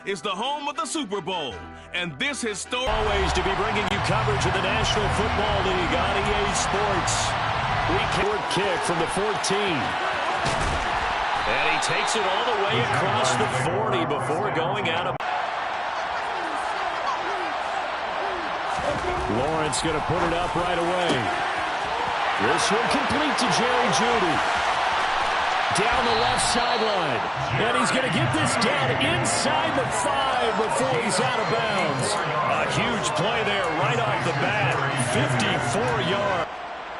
is the home of the Super Bowl, and this historic... Always to be bringing you coverage of the National Football League on EA Sports. Forward kick from the 14. And he takes it all the way across the 40 before going out of... Lawrence going to put it up right away. This one complete to Jerry Jeudy. Down the left sideline. And he's going to get this down inside the 5 before he's out of bounds. A huge play there right off the bat. 54 yards.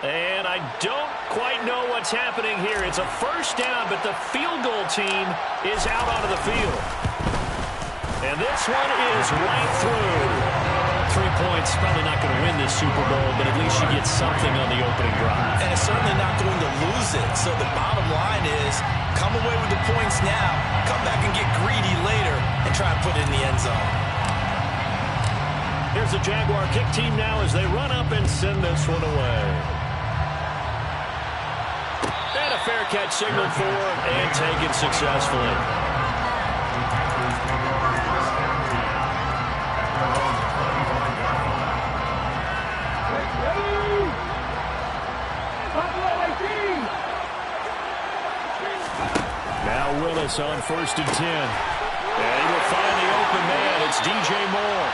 And I don't quite know what's happening here. It's a first down, but the field goal team is out onto the field. And this one is right through. 3 points, probably not going to win this Super Bowl, but at least you get something on the opening drive. And it's certainly not going to lose it. So the bottom line is, come away with the points now, come back and get greedy later, and try and put it in the end zone. Here's the Jaguar kick team now as they run up and send this one away. And a fair catch signaled for and taken successfully. Willis on 1st and 10. And he will find the open man. It's DJ Moore.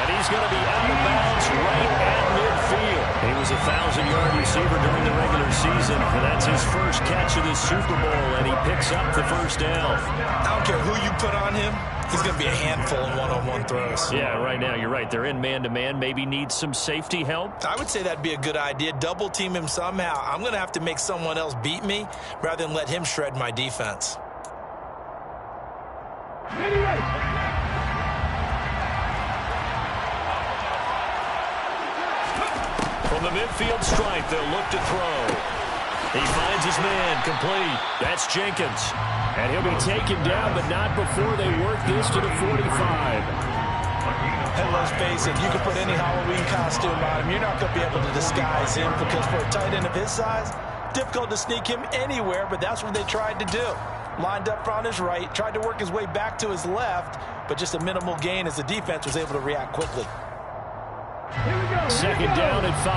And he's going to be out of bounds right at midfield. He was a 1,000-yard receiver during the regular season. And that's his first catch of this Super Bowl. And he picks up the first down. I don't care who you put on him. He's going to be a handful in one-on-one throws. Yeah, right now, you're right. They're in man-to-man. Maybe needs some safety help. I would say that'd be a good idea. Double team him somehow. I'm going to have to make someone else beat me rather than let him shred my defense. From the midfield stripe, they'll look to throw. He finds his man, complete. That's Jenkins. And he'll be taken down, but not before they work this to the 45. And let's face it, you can put any Halloween costume on him. You're not going to be able to disguise him because for a tight end of his size, difficult to sneak him anywhere, but that's what they tried to do. Lined up on his right, tried to work his way back to his left, but just a minimal gain as the defense was able to react quickly. Second down and 5.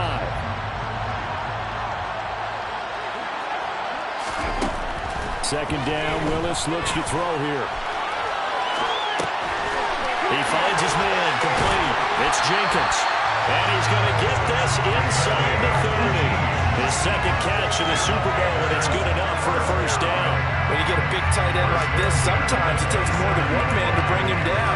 Second down, Willis looks to throw here. He finds his man, complete. It's Jenkins. And he's going to get this inside the 30. His second catch in the Super Bowl, and it's good enough for a first down. When you get a big tight end like this, sometimes it takes more than one man to bring him down.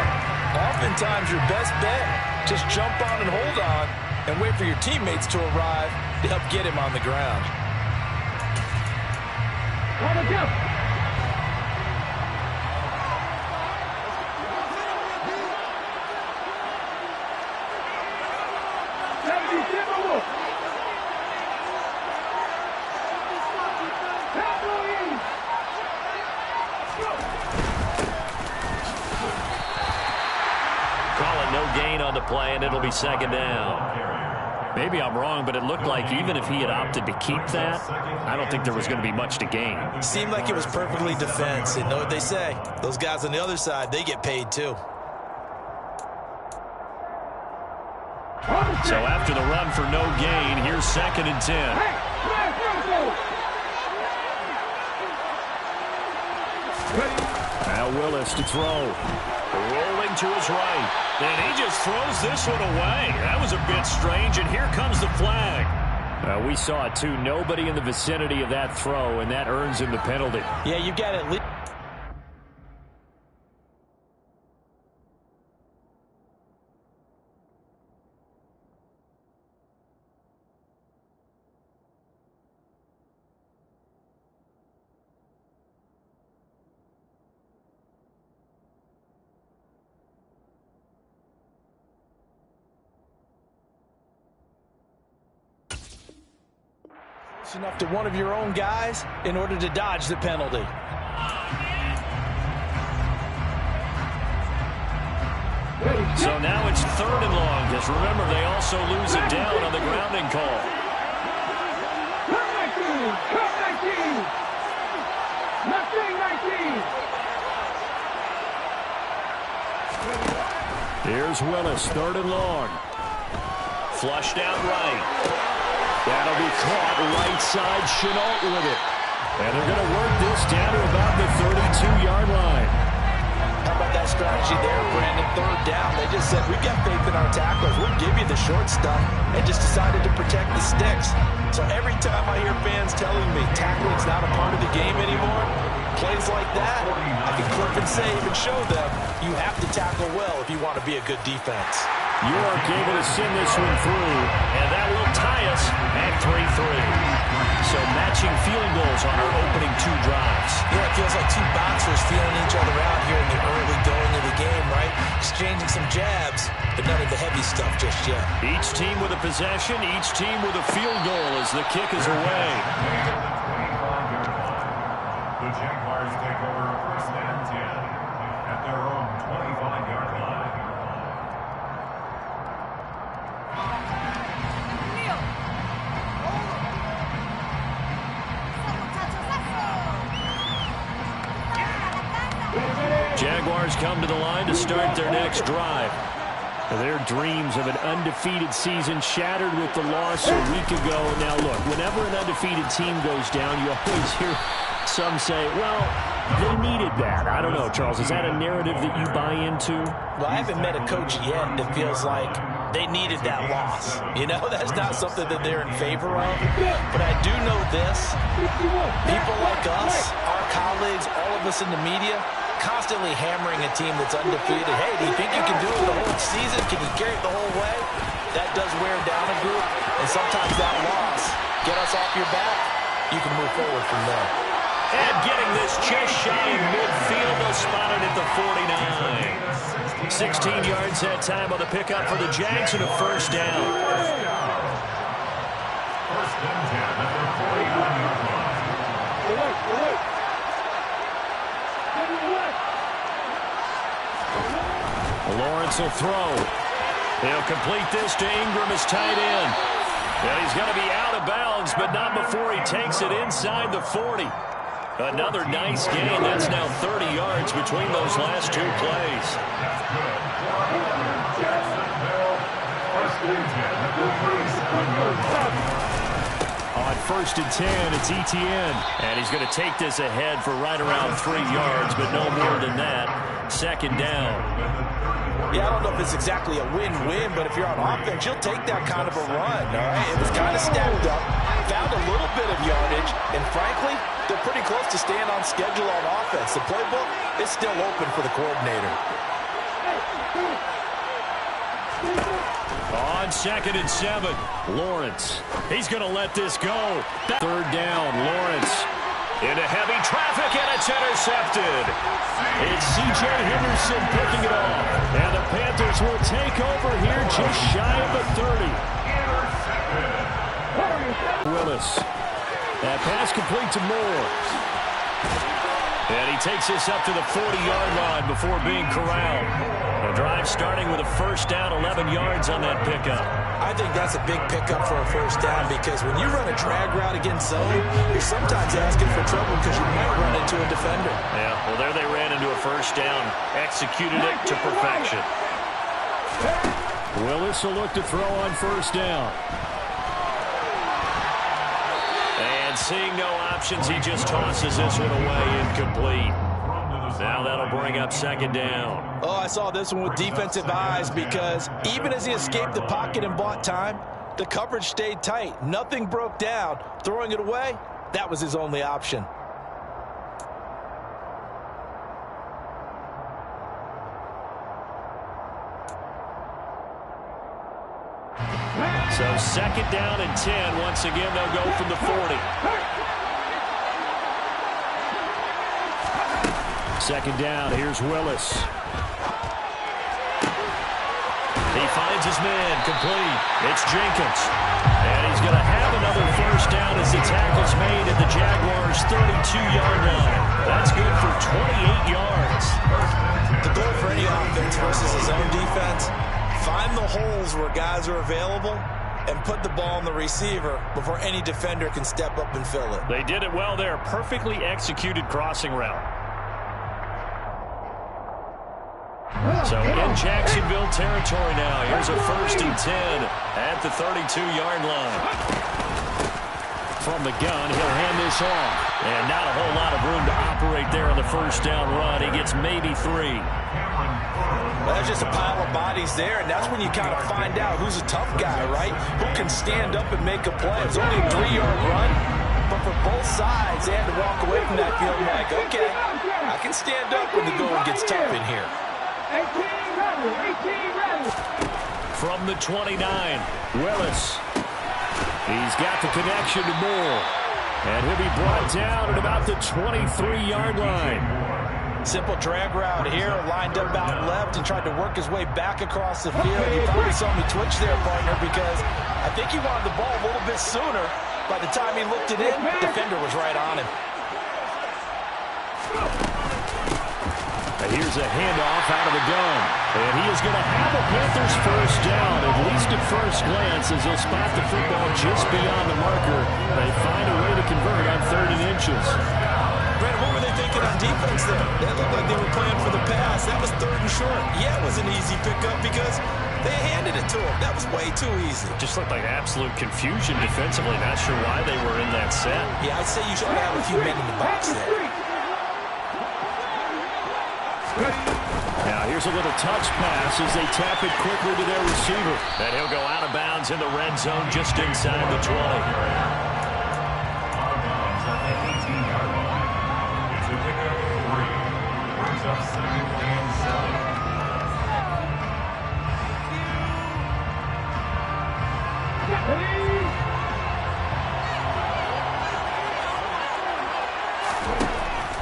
Oftentimes, your best bet, just jump on and hold on and wait for your teammates to arrive to help get him on the ground. On the play, and it'll be second down. Maybe I'm wrong, but it looked like even if he had opted to keep that, I don't think there was going to be much to gain. Seemed like it was perfectly defense. And know what they say? Those guys on the other side, they get paid too. So after the run for no gain, here's 2nd and 10. Now Willis to throw. Rolling to his right. And he just throws this one away. That was a bit strange, and here comes the flag. We saw it, too. Nobody in the vicinity of that throw, and that earns him the penalty. Yeah, you got at least... enough to one of your own guys in order to dodge the penalty. So now it's 3rd and long, because remember, they also lose it down on the grounding call. Here's Willis, 3rd and long. Flushed out right. That'll be caught right side. Chenault with it. And they're going to work this down to about the 32-yard line. How about that strategy there, Brandon? 3rd down. They just said, we've got faith in our tacklers. We'll give you the short stuff, and just decided to protect the sticks. So every time I hear fans telling me tackling's not a part of the game anymore, plays like that, I can clip and save and show them you have to tackle well if you want to be a good defense. York able to send this one through, and that will tie us at 3-3. So matching field goals on our opening 2 drives. Yeah, it feels like 2 boxers feeling each other out here in the early going of the game, right? Exchanging some jabs, but none of the heavy stuff just yet. Each team with a possession, each team with a field goal as the kick is away. The Jaguars take over 1st and 10 at their own 25-yard line. Jaguars come to the line to start their next drive. Their dreams of an undefeated season shattered with the loss a week ago. Now, look, whenever an undefeated team goes down, you always hear some say, well, they needed that. I don't know, Charles. Is that a narrative that you buy into? Well, I haven't met a coach yet that feels like they needed that loss. You know, that's not something that they're in favor of. But I do know this. People like us, our colleagues, all of us in the media, constantly hammering a team that's undefeated. Hey, do you think you can do it the whole season? Can you carry it the whole way? That does wear down a group. And sometimes that loss, get us off your back, you can move forward from there. And getting this just shy of midfield, they'll spot it at the 49. 16 yards that time on the pickup for the Jags and a 1st down. 1st and 10 at their 49-yard line. Lawrence will throw. He'll complete this to Ingram as tight end. And he's going to be out of bounds, but not before he takes it inside the 40. Another nice gain. That's now 30 yards between those last 2 plays. Jacksonville, 1st and 10 at their 37-yard line. On 1st and 10, it's Etienne. And he's going to take this ahead for right around 3 yards, but no more than that. 2nd down. Yeah, I don't know if it's exactly a win-win, but if you're on offense, you'll take that kind of a run, all right? It was kind of stacked up, found a little bit of yardage, and frankly, they're pretty close to staying on schedule on offense. The playbook is still open for the coordinator. On 2nd and 7, Lawrence. He's going to let this go. 3rd down, Lawrence. Into heavy traffic, and it's intercepted. It's C.J. Henderson picking it off. And the Panthers will take over here just shy of the 30. Willis. That pass complete to Moore. And he takes this up to the 40-yard line before being corralled. The drive starting with a 1st down, 11 yards on that pickup. I think that's a big pickup for a 1st down because when you run a drag route against zone, you're sometimes asking for trouble because you might run into a defender. Yeah, well, there they ran into a 1st down, executed it to perfection. Willis will look to throw on 1st down. And seeing no options, he just tosses this one away, incomplete. Now that'll bring up 2nd down. Oh, I saw this one with defensive eyes because even as he escaped the pocket and bought time, the coverage stayed tight. Nothing broke down. Throwing it away, that was his only option. So 2nd down and 10. Once again, they'll go from the 40. 2nd down, here's Willis. He finds his man, complete. It's Jenkins. And he's going to have another 1st down as the tackle's made at the Jaguars' 32-yard line. That's good for 28 yards. The goal for any offense versus his own defense, find the holes where guys are available and put the ball on the receiver before any defender can step up and fill it. They did it well there. Perfectly executed crossing route. So in Jacksonville territory now. Here's a 1st and 10 at the 32-yard line. From the gun, he'll hand this off. And not a whole lot of room to operate there on the 1st down run. He gets maybe 3. Well, there's just a pile of bodies there, and that's when you kind of find out who's a tough guy, right? Who can stand up and make a play. It's only a 3-yard run, but for both sides, they had to walk away from that feeling like, okay, I can stand up when the going gets tough in here. From the 29, Willis. He's got the connection to Moore. And he'll be brought down at about the 23-yard line. Simple drag route here, lined up out left and tried to work his way back across the field. You probably saw me twitch there, partner, because I think he wanted the ball a little bit sooner. By the time he looked it in, the defender was right on him. And here's a handoff out of the gun. And he is going to have the Panthers 1st down, at least at first glance, as they'll spot the football just beyond the marker. They find a way to convert on 3rd and inches. Brandon, what were they thinking on defense there? They looked like they were playing for the pass. That was 3rd and short. Yeah, it was an easy pickup because they handed it to him. That was way too easy. Just looked like absolute confusion defensively. Not sure why they were in that set. Yeah, I'd say you should have a few men in the box there. Now here's a little touch pass as they tap it quickly to their receiver. And he'll go out of bounds in the red zone just inside the 20. Out of bounds at the 18-yard line. It's a pickup of 3. Brings up 2nd and 7.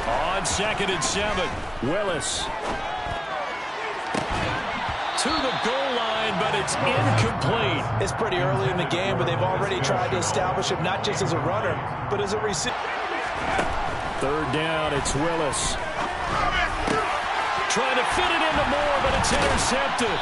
On 2nd and 7, Willis. To the goal line, but it's incomplete. It's pretty early in the game, but they've already tried to establish him not just as a runner, but as a receiver. 3rd down, it's Willis. Trying to fit it into Moore, but it's intercepted.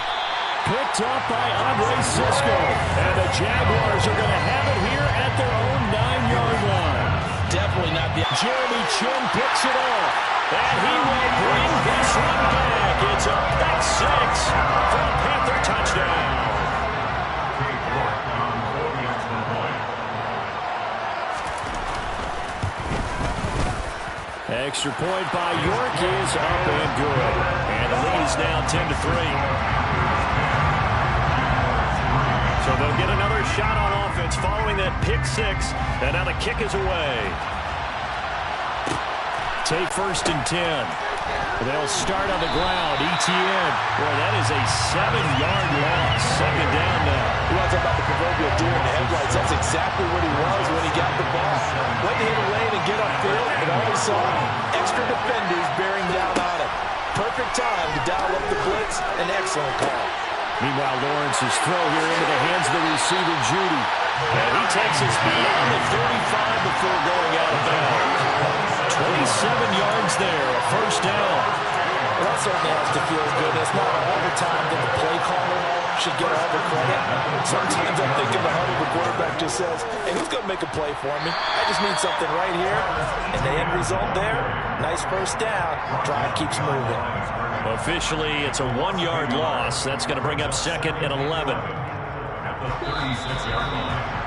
Picked up by Andre Cisco. And the Jaguars are going to have it here at their own 9-yard line. Definitely not the... Jeremy Chin picks it off. And he will bring this one back. It's a pick 6 for a Panther touchdown. Extra point by York is up and good. And the lead is now 10-3. So they'll get another shot on offense following that pick 6. And now the kick is away. Take 1st and 10. They'll start on the ground. ETN. Boy, that is a 7-yard loss. 2nd down now. You want to talk about the proverbial deer in the headlights. That's exactly what he was when he got the ball. Went to hit a lane and get upfield, and all he saw, extra defenders bearing down on him. Perfect time to dial up the blitz. An excellent call. Meanwhile, Lawrence's throw here into the hands of the receiver, Judy. And he takes us beyond the 35 before going out of bounds. 27 yards there, a 1st down. Well, that certainly has to feel good. It's not all the time that the play caller should get all the credit. Sometimes I'm thinking the heart of the quarterback just says, hey, who's going to make a play for me? I just need something right here. And the end result there, nice 1st down. Drive keeps moving. Officially, it's a 1-yard loss. That's going to bring up 2nd and 11. At the 36-yard line.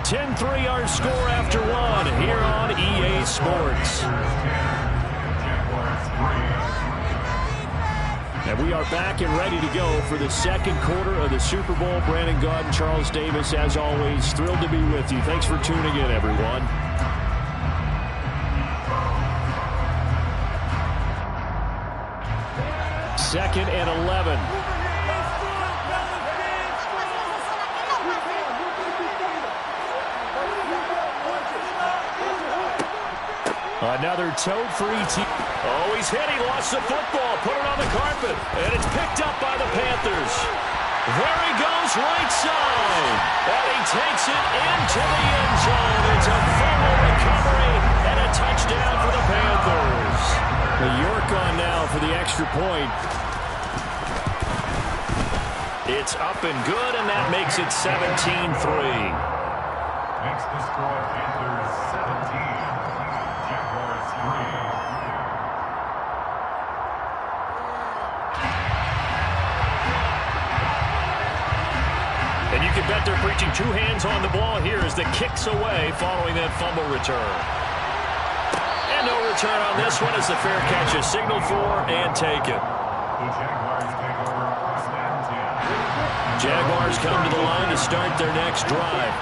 10-3 our score after 1 here on EA Sports. And we are back and ready to go for the 2nd quarter of the Super Bowl. Brandon Gaudin, Charles Davis, as always, thrilled to be with you. Thanks for tuning in, everyone. Second and 11. Another tote for ET. Oh, he's hit. He lost the football. Put it on the carpet. And it's picked up by the Panthers. There he goes, right side. And he takes it into the end zone. It's a fumble recovery and a touchdown for the Panthers. The York on now for the extra point. It's up and good, and that makes it 17-3. Makes the score Panthers 17. Jaguars 3. And you can bet they're preaching two hands on the ball here as the kick's away following that fumble return. And no return on this one as the fair catch is signaled for and taken. The Jaguars take over first and 10. Jaguars come to the line to start their next drive.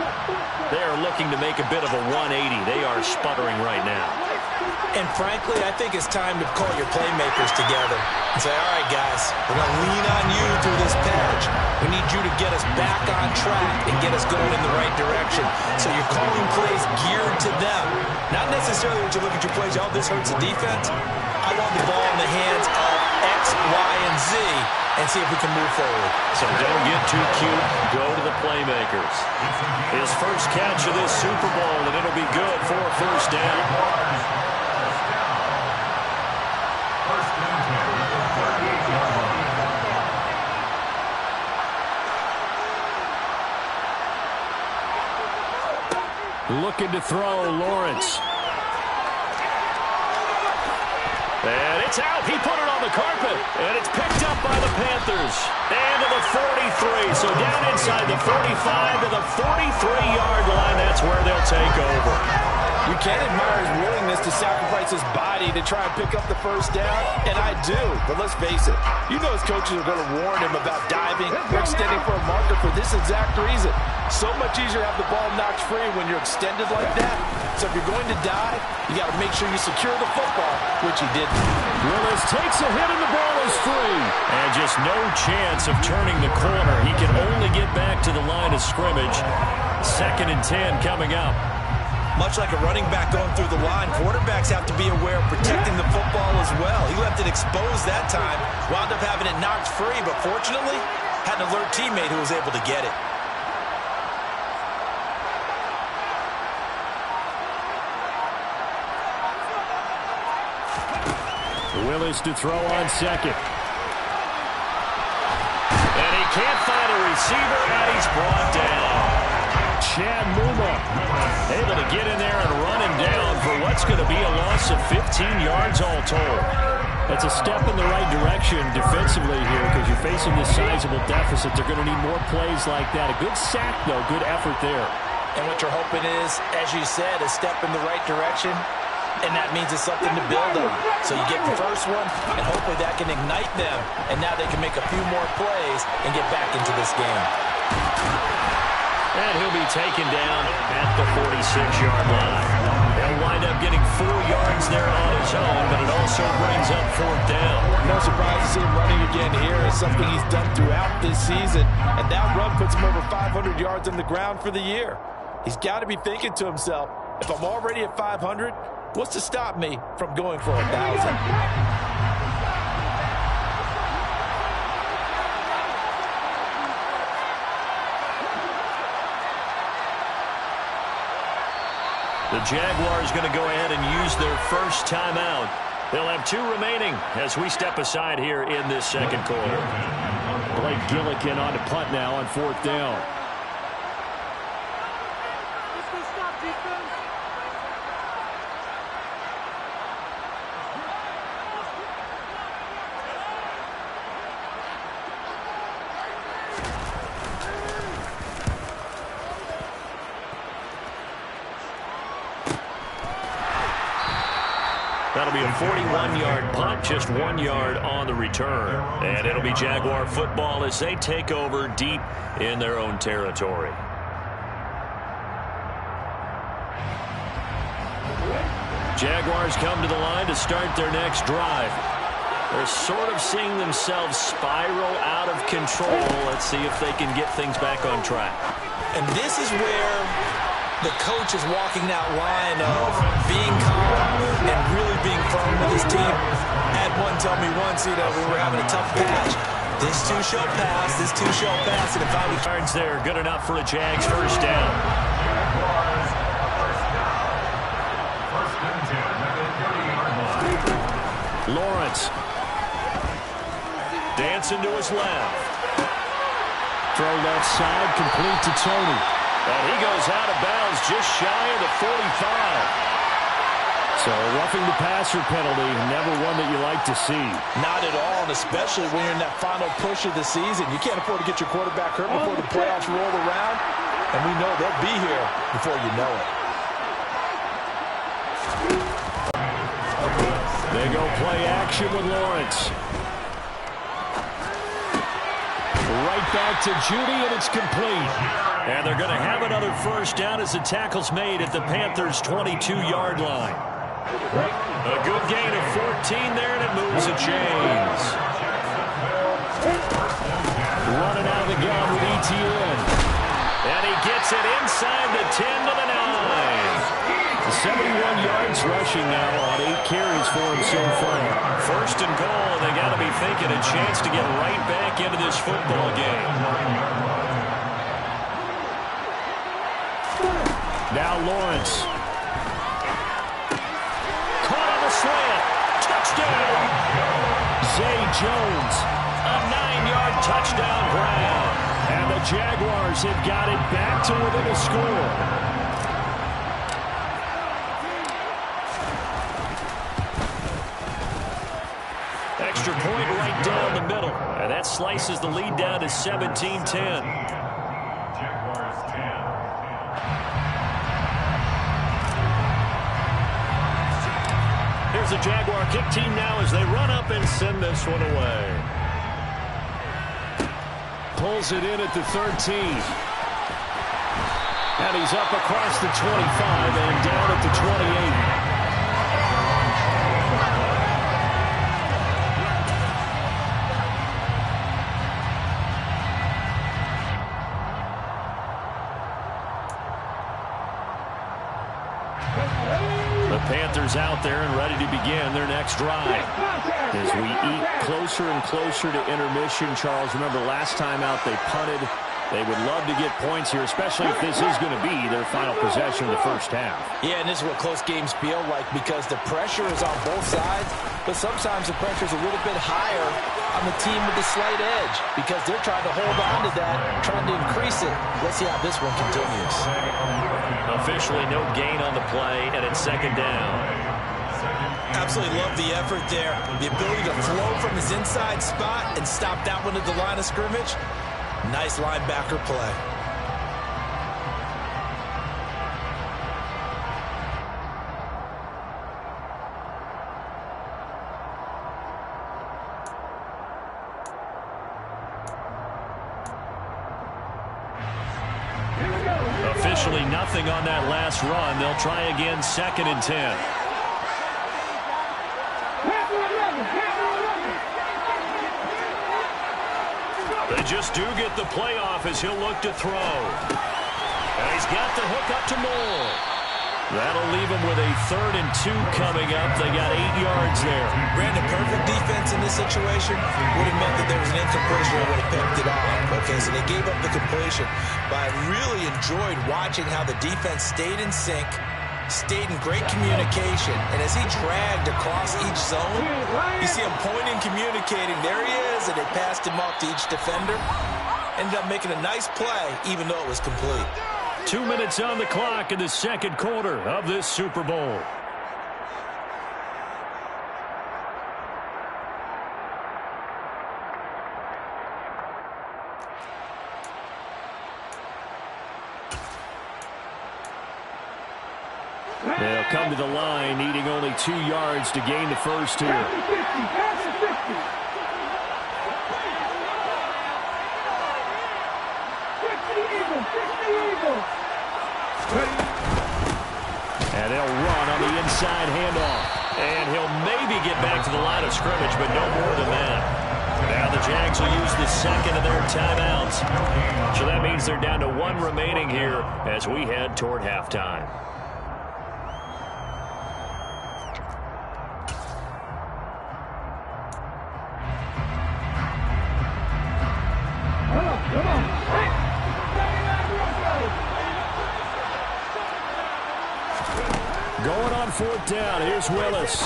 They are looking to make a bit of a 180. They are sputtering right now. And frankly, I think it's time to call your playmakers together and say, all right, guys, we're going to lean on you through this patch. We need you to get us back on track and get us going in the right direction. So you're calling plays geared to them. Not necessarily when you look at your plays, oh, this hurts the defense. I want the ball in the hands of X, Y, and Z and see if we can move forward. So don't get too cute. Go to the playmakers. His first catch of this Super Bowl, and it'll be good for a first down. Looking to throw, Lawrence. And it's out. He put it on the carpet. And it's picked up by the Panthers. And to the 43. So down inside the 45 to the 43-yard line. That's where they'll take over. You can't admire his willingness to sacrifice his body to try and pick up the first down, and I do. But let's face it, you know his coaches are going to warn him about diving or extending for a marker for this exact reason. So much easier to have the ball knocked free when you're extended like that. So if you're going to dive, you got to make sure you secure the football, which he didn't. Willis takes a hit and the ball is free. And just no chance of turning the corner. He can only get back to the line of scrimmage. 2nd and 10 coming up. Much like a running back going through the line, quarterbacks have to be aware of protecting the football as well. He left it exposed that time, wound up having it knocked free, but fortunately, had an alert teammate who was able to get it. Willis to throw on second. And he can't find a receiver, and he's brought down. Chinp2 able to get in there and run him down for what's going to be a loss of 15 yards all told. That's a step in the right direction defensively here because you're facing this sizable deficit. They're going to need more plays like that. A good sack, though. Good effort there. And what you're hoping is, as you said, a step in the right direction, and that means it's something to build on. So you get the first one, and hopefully that can ignite them, and now they can make a few more plays and get back into this game. And he'll be taken down at the 46-yard line. He'll wind up getting 4 yards there on his own, but it also brings up 4th down. No surprise to see him running again here. It's something he's done throughout this season, and that run puts him over 500 yards on the ground for the year. He's got to be thinking to himself, if I'm already at 500, what's to stop me from going for 1,000? The Jaguars going to go ahead and use their first timeout. They'll have 2 remaining as we step aside here in this second quarter. Blake Gillikin on to punt now on 4th down. That'll be a 41-yard punt, just 1 yard on the return. And it'll be Jaguar football as they take over deep in their own territory. Jaguars come to the line to start their next drive. They're sort of seeing themselves spiral out of control. Let's see if they can get things back on track. And this is where the coach is walking that line of being calm and really being firm with his team. Had one tell me once, we were having a tough patch. This too shall pass, this too shall pass. And if I was yards there, good enough for a Jags first down. Lawrence. Dancing to his left. Throw left side, complete to Tony. And he goes out of bounds just shy of the 45. So a roughing the passer penalty, never one that you like to see. Not at all, and especially when you're in that final push of the season. You can't afford to get your quarterback hurt before the playoffs roll around, and we know they'll be here before you know it. They go play action with Lawrence. Right back to Judy, and it's complete. And they're going to have another first down as the tackle's made at the Panthers' 22-yard line. A good gain of 14 there, and it moves the chains. Running out of the gun with ETN. And he gets it inside the 10 to the 9. 71 yards rushing now on 8 carries for him so far. First and goal, and they got to be thinking a chance to get right back into this football game. Now Lawrence. Caught on the slant. Touchdown. Zay Jones. A 9-yard touchdown grab. And the Jaguars have got it back to within a score. Extra point right down the middle. And that slices the lead down to 17-10. Jaguars 10. Here's the Jaguar kick team now as they run up and send this one away. Pulls it in at the 13. And he's up across the 25 and down at the 28. Panthers out there and ready to begin their next drive. As we eat closer and closer to intermission, Charles, remember last time out they punted. They would love to get points here, especially if this is going to be their final possession of the first half. Yeah, and this is what close games feel like because the pressure is on both sides, but sometimes the pressure is a little bit higher on the team with the slight edge because they're trying to hold on to that, trying to increase it. Let's see how this one continues. Officially no gain on the play, and it's second down. Absolutely love the effort there. The ability to flow from his inside spot and stop that one at the line of scrimmage. Nice linebacker play. Officially nothing on that last run. They'll try again, second and 10. They just do get the playoff as he'll look to throw. And he's got the hook up to Moore. That'll leave him with a 3rd and 2 coming up. They got 8 yards there. Brandon, perfect defense in this situation would have meant that there was an incompletion that would have picked it off. Okay, so they gave up the completion. But I really enjoyed watching how the defense stayed in sync, stayed in great communication, and as he dragged across each zone, you see him pointing, communicating. There he is, and they passed him off to each defender. Ended up making a nice play, even though it was complete. 2 minutes on the clock in the second quarter of this Super Bowl. They'll come to the line, needing only 2 yards to gain the first here. And they'll run on the inside handoff. And he'll maybe get back to the line of scrimmage, but no more than that. Now the Jags will use the second of their timeouts. So that means they're down to 1 remaining here as we head toward halftime. Going on 4th down. Here's Willis.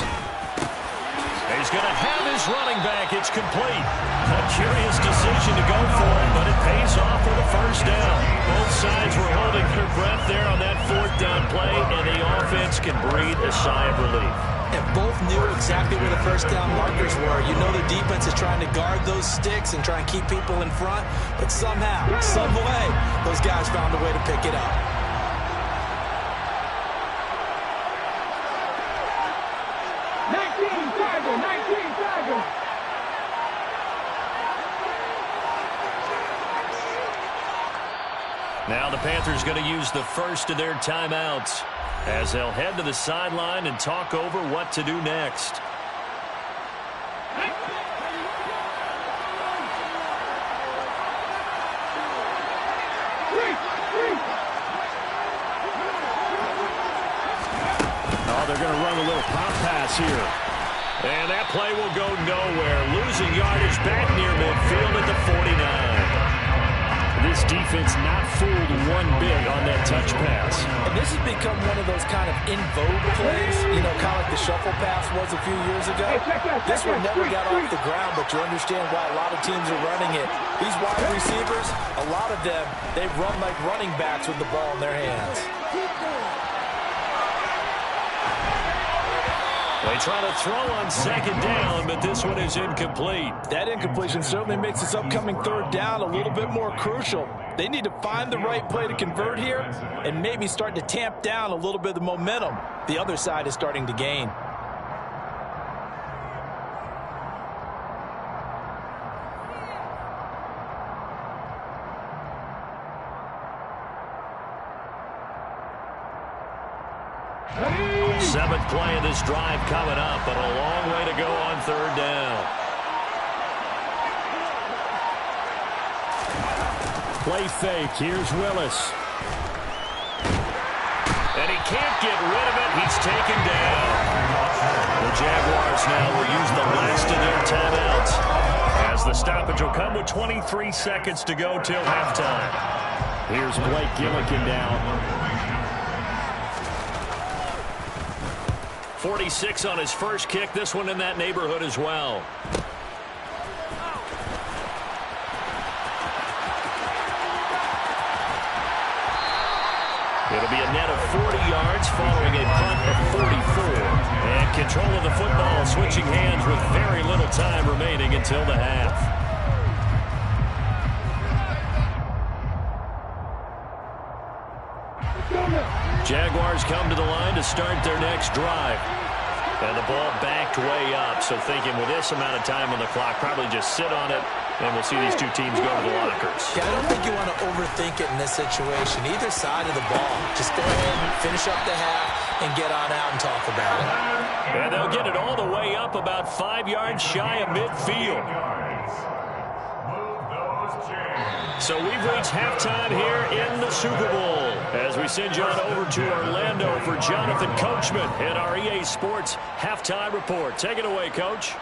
He's He's going to have his running back. It's complete. A curious decision to go for it, but it pays off for the first down. Both sides were holding their breath there on that fourth down play, and the offense can breathe a sigh of relief. And both knew exactly where the first down markers were. You know the defense is trying to guard those sticks and try and keep people in front, but somehow, some way, those guys found a way to pick it up. Now the Panthers going to use the first of their timeouts as they'll head to the sideline and talk over what to do next. Oh, they're going to run a little pop pass here. And that play will go nowhere. Losing yardage back near midfield at the 49. This defense not fooled one bit on that touch pass. And this has become one of those kind of in vogue plays, you know, kind of like the shuffle pass was a few years ago. This one never got off the ground, but you understand why a lot of teams are running it. These wide receivers, a lot of them, they run like running backs with the ball in their hands. They try to throw on second down, but this one is incomplete. That incompletion certainly makes this upcoming third down a little bit more crucial. They need to find the right play to convert here and maybe start to tamp down a little bit of the momentum the other side is starting to gain. Seventh play of this drive coming up, but a long way to go on third down. Play fake. Here's Willis. And he can't get rid of it. He's taken down. The Jaguars now will use the last of their timeouts as the stoppage will come with 23 seconds to go till halftime. Here's Blake Gillikin down. 46 on his first kick. This one in that neighborhood as well. It'll be a net of 40 yards following a punt of 44. And control of the football switching hands with very little time remaining until the half. Jaguars come to the line to start their next drive. And the ball backed way up, so thinking with this amount of time on the clock, probably just sit on it, and we'll see these two teams go to the lockers. Yeah, I don't think you want to overthink it in this situation. Either side of the ball. Just go ahead and finish up the half and get on out and talk about it. And they'll get it all the way up about 5 yards shy of midfield. So we've reached halftime here in the Super Bowl as we send you on over to Orlando for Jonathan Coachman in our EA Sports Halftime Report. Take it away, Coach.